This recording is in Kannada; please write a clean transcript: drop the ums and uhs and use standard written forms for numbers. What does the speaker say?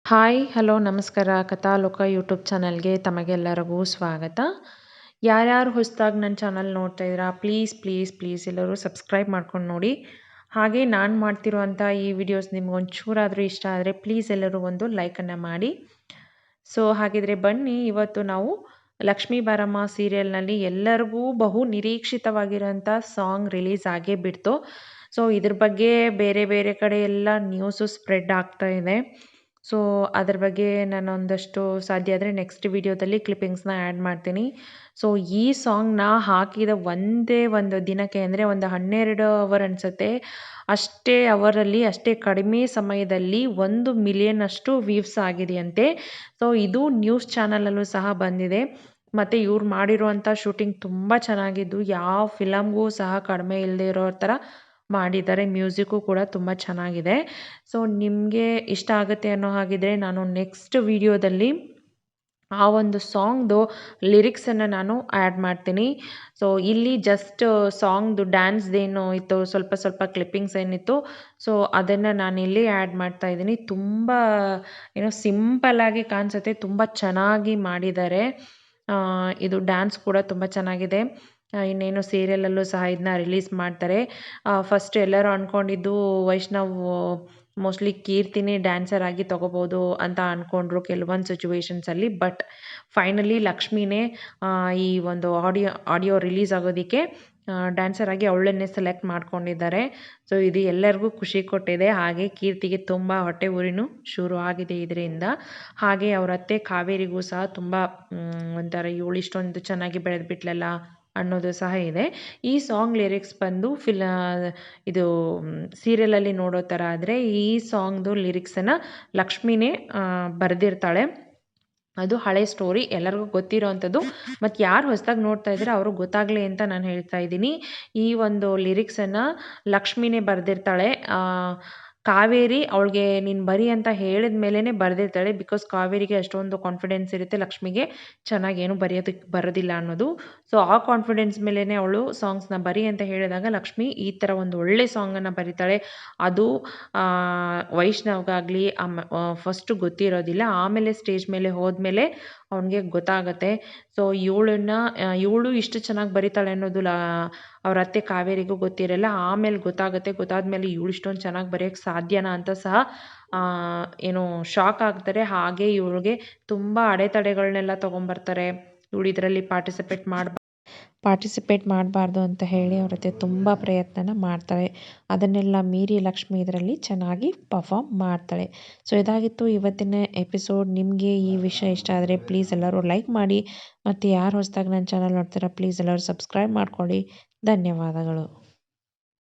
ಹಾಯ್ ಹಲೋ ನಮಸ್ಕಾರ ಕಥಾಲೋಕ ಯೂಟ್ಯೂಬ್ ಚಾನಲ್ಗೆ ತಮಗೆಲ್ಲರಿಗೂ ಸ್ವಾಗತ. ಯಾರ್ಯಾರು ಹೊಸದಾಗಿ ನನ್ನ ಚಾನಲ್ ನೋಡ್ತಾ ಇದ್ದೀರಾ ಪ್ಲೀಸ್ ಪ್ಲೀಸ್ ಪ್ಲೀಸ್ ಎಲ್ಲರೂ ಸಬ್ಸ್ಕ್ರೈಬ್ ಮಾಡ್ಕೊಂಡು ನೋಡಿ. ಹಾಗೆ ನಾನು ಮಾಡ್ತಿರೋಂಥ ಈ ವಿಡಿಯೋಸ್ ನಿಮ್ಗೆ ಒಂಚೂರಾದರೂ ಇಷ್ಟ ಆದರೆ ಪ್ಲೀಸ್ ಎಲ್ಲರೂ ಒಂದು ಲೈಕನ್ನು ಮಾಡಿ. ಸೊ ಹಾಗಿದ್ರೆ ಬನ್ನಿ, ಇವತ್ತು ನಾವು ಲಕ್ಷ್ಮೀ ಬಾರಮ್ಮ ಸೀರಿಯಲ್ನಲ್ಲಿ ಎಲ್ಲರಿಗೂ ಬಹು ನಿರೀಕ್ಷಿತವಾಗಿರೋಂಥ ಸಾಂಗ್ ರಿಲೀಸ್ ಆಗೇ ಬಿಡ್ತು. ಸೊ ಇದ್ರ ಬಗ್ಗೆ ಬೇರೆ ಬೇರೆ ಕಡೆ ಎಲ್ಲ ನ್ಯೂಸು ಸ್ಪ್ರೆಡ್ ಆಗ್ತಾ ಇದೆ. ಸೊ ಅದ್ರ ಬಗ್ಗೆ ನಾನು ಒಂದಷ್ಟು ಸಾಧ್ಯ ಆದರೆ ನೆಕ್ಸ್ಟ್ ವಿಡಿಯೋದಲ್ಲಿ ಕ್ಲಿಪ್ಪಿಂಗ್ಸ್ನ ಆ್ಯಡ್ ಮಾಡ್ತೀನಿ. ಸೊ ಈ ಸಾಂಗ್ನ ಹಾಕಿದ ಒಂದೇ ಒಂದು ದಿನಕ್ಕೆ ಅಂದರೆ ಒಂದು 12 ಅವರ್ ಅನಿಸುತ್ತೆ, ಅಷ್ಟೇ ಅವರಲ್ಲಿ ಅಷ್ಟೇ ಕಡಿಮೆ ಸಮಯದಲ್ಲಿ 1 ಮಿಲಿಯನ್ ಅಷ್ಟು ವ್ಯೂವ್ಸ್ ಆಗಿದೆಯಂತೆ. ಸೊ ಇದು ನ್ಯೂಸ್ ಚಾನಲಲ್ಲೂ ಸಹ ಬಂದಿದೆ. ಮತ್ತು ಇವ್ರು ಮಾಡಿರುವಂಥ ಶೂಟಿಂಗ್ ತುಂಬ ಚೆನ್ನಾಗಿದ್ದು, ಯಾವ ಫಿಲಮ್ಗೂ ಸಹ ಕಡಿಮೆ ಇಲ್ಲದೆ ಇರೋ ಥರ ಮಾಡಿದ್ದಾರೆ. ಮ್ಯೂಸಿಕ್ಕು ಕೂಡ ತುಂಬ ಚೆನ್ನಾಗಿದೆ. ಸೊ ನಿಮಗೆ ಇಷ್ಟ ಆಗುತ್ತೆ ಅನ್ನೋ ಹಾಗಿದ್ರೆ ನಾನು ನೆಕ್ಸ್ಟ್ ವಿಡಿಯೋದಲ್ಲಿ ಆ ಒಂದು ಸಾಂಗ್ದು ಲಿರಿಕ್ಸನ್ನು ನಾನು ಆ್ಯಡ್ ಮಾಡ್ತೀನಿ. ಸೊ ಇಲ್ಲಿ ಜಸ್ಟ್ ಸಾಂಗ್ದು ಡ್ಯಾನ್ಸ್ದೇನು ಇತ್ತು, ಸ್ವಲ್ಪ ಸ್ವಲ್ಪ ಕ್ಲಿಪ್ಪಿಂಗ್ಸ್ ಏನಿತ್ತು, ಸೊ ಅದನ್ನು ನಾನಿಲ್ಲಿ ಆ್ಯಡ್ ಮಾಡ್ತಾ ಇದ್ದೀನಿ. ತುಂಬ ಸಿಂಪಲ್ಲಾಗಿ ಕಾಣಿಸುತ್ತೆ, ತುಂಬ ಚೆನ್ನಾಗಿ ಮಾಡಿದ್ದಾರೆ. ಇದು ಡ್ಯಾನ್ಸ್ ಕೂಡ ತುಂಬ ಚೆನ್ನಾಗಿದೆ. ಇನ್ನೇನು ಸೀರಿಯಲಲ್ಲೂ ಸಹ ಇದನ್ನ ರಿಲೀಸ್ ಮಾಡ್ತಾರೆ. ಫಸ್ಟ್ ಎಲ್ಲರೂ ಅಂದ್ಕೊಂಡಿದ್ದು ವೈಷ್ಣವ್ ಮೋಸ್ಟ್ಲಿ ಕೀರ್ತಿನೇ ಡ್ಯಾನ್ಸರ್ ಆಗಿ ತೊಗೋಬೋದು ಅಂತ ಅಂದ್ಕೊಂಡ್ರು ಕೆಲವೊಂದು ಸಿಚುವೇಶನ್ಸಲ್ಲಿ. ಬಟ್ ಫೈನಲಿ ಲಕ್ಷ್ಮಿನೇ ಈ ಒಂದು ಆಡಿಯೋ ರಿಲೀಸ್ ಆಗೋದಕ್ಕೆ ಡ್ಯಾನ್ಸರ್ ಆಗಿ ಅವಳನ್ನೇ ಸೆಲೆಕ್ಟ್ ಮಾಡ್ಕೊಂಡಿದ್ದಾರೆ. ಸೊ ಇದು ಎಲ್ಲರಿಗೂ ಖುಷಿ ಕೊಟ್ಟಿದೆ. ಹಾಗೆ ಕೀರ್ತಿಗೆ ತುಂಬ ಹೊಟ್ಟೆ ಉರಿನೂ ಶುರು ಆಗಿದೆ ಇದರಿಂದ. ಹಾಗೆ ಅವ್ರ ಅತ್ತೆ ಕಾವೇರಿಗೂ ಸಹ ತುಂಬ ಒಂಥರ ಇವಳು ಇಷ್ಟೊಂದು ಚೆನ್ನಾಗಿ ಬೆಳೆದ್ಬಿಟ್ಲಲ್ಲ ಅನ್ನೋದು ಸಹ ಇದೆ. ಈ ಸಾಂಗ್ ಲಿರಿಕ್ಸ್ ಬಂದು ಇದು ಸೀರಿಯಲಲ್ಲಿ ನೋಡೋ ಥರ ಆದರೆ ಈ ಸಾಂಗ್ದು ಲಿರಿಕ್ಸನ್ನು ಲಕ್ಷ್ಮಿನೇ ಬರೆದಿರ್ತಾಳೆ. ಅದು ಹಳೆ ಸ್ಟೋರಿ, ಎಲ್ಲರಿಗೂ ಗೊತ್ತಿರೋ ಅಂಥದ್ದು. ಮತ್ತು ಯಾರು ಹೊಸದಾಗಿ ನೋಡ್ತಾ ಇದ್ದೀರಾ ಅವ್ರಿಗೆ ಗೊತ್ತಾಗಲಿ ಅಂತ ನಾನು ಹೇಳ್ತಾ ಇದ್ದೀನಿ. ಈ ಒಂದು ಲಿರಿಕ್ಸನ್ನು ಲಕ್ಷ್ಮಿನೇ ಬರೆದಿರ್ತಾಳೆ. ಕಾವೇರಿ ಅವಳಿಗೆ ನೀನು ಬರಿ ಅಂತ ಹೇಳಿದ ಮೇಲೇ ಬರೆದಿರ್ತಾಳೆ. ಬಿಕಾಸ್ ಕಾವೇರಿಗೆ ಅಷ್ಟೊಂದು ಕಾನ್ಫಿಡೆನ್ಸ್ ಇರುತ್ತೆ ಲಕ್ಷ್ಮಿಗೆ ಚೆನ್ನಾಗೇನು ಬರೆಯೋದಕ್ಕೆ ಬರೋದಿಲ್ಲ ಅನ್ನೋದು. ಸೊ ಆ ಕಾನ್ಫಿಡೆನ್ಸ್ ಮೇಲೇ ಅವಳು ಸಾಂಗ್ಸ್ನ ಬರಿ ಅಂತ ಹೇಳಿದಾಗ ಲಕ್ಷ್ಮಿ ಈ ಥರ ಒಂದು ಒಳ್ಳೆ ಸಾಂಗನ್ನು ಬರೀತಾಳೆ. ಅದು ವೈಷ್ಣವ್ಗಾಗಲಿ ಫಸ್ಟು ಗೊತ್ತಿರೋದಿಲ್ಲ, ಆಮೇಲೆ ಸ್ಟೇಜ್ ಮೇಲೆ ಹೋದ್ಮೇಲೆ ಅವನಿಗೆ ಗೊತ್ತಾಗುತ್ತೆ. ಸೊ ಇವಳು ಇಷ್ಟು ಚೆನ್ನಾಗಿ ಬರೀತಾಳೆ ಅನ್ನೋದು ಅವ್ರ ಅತ್ತೆ ಕಾವೇರಿಗೂ ಗೊತ್ತಿರಲ್ಲ. ಆಮೇಲೆ ಗೊತ್ತಾಗುತ್ತೆ. ಗೊತ್ತಾದ್ಮೇಲೆ ಇವಳು ಇಷ್ಟೊಂದು ಚೆನ್ನಾಗಿ ಬರೆಯೋಕ್ಕೆ ಸಾಧ್ಯನಾ ಅಂತ ಸಹ ಶಾಕ್ ಆಗ್ತಾರೆ. ಹಾಗೆ ಇವಳಿಗೆ ತುಂಬ ಅಡೆತಡೆಗಳನ್ನೆಲ್ಲ ತೊಗೊಂಬರ್ತಾರೆ. ಇವಳು ಇದರಲ್ಲಿ ಪಾರ್ಟಿಸಿಪೇಟ್ ಮಾಡಬಾರ್ದು ಅಂತ ಹೇಳಿ ಅವ್ರ ಜೊತೆ ತುಂಬ ಪ್ರಯತ್ನನ ಮಾಡ್ತಾಳೆ. ಅದನ್ನೆಲ್ಲ ಮೀರಿ ಲಕ್ಷ್ಮಿ ಇದರಲ್ಲಿ ಚೆನ್ನಾಗಿ ಪರ್ಫಾರ್ಮ್ ಮಾಡ್ತಾಳೆ. ಸೊ ಇದಾಗಿತ್ತು ಇವತ್ತಿನ ಎಪಿಸೋಡ್. ನಿಮಗೆ ಈ ವಿಷಯ ಇಷ್ಟ ಆದರೆ ಪ್ಲೀಸ್ ಎಲ್ಲರೂ ಲೈಕ್ ಮಾಡಿ. ಮತ್ತು ಯಾರು ಹೊಸದಾಗಿ ನನ್ನ ಚಾನಲ್ ನೋಡ್ತೀರಾ ಪ್ಲೀಸ್ ಎಲ್ಲರೂ ಸಬ್ಸ್ಕ್ರೈಬ್ ಮಾಡ್ಕೊಳ್ಳಿ. ಧನ್ಯವಾದಗಳು.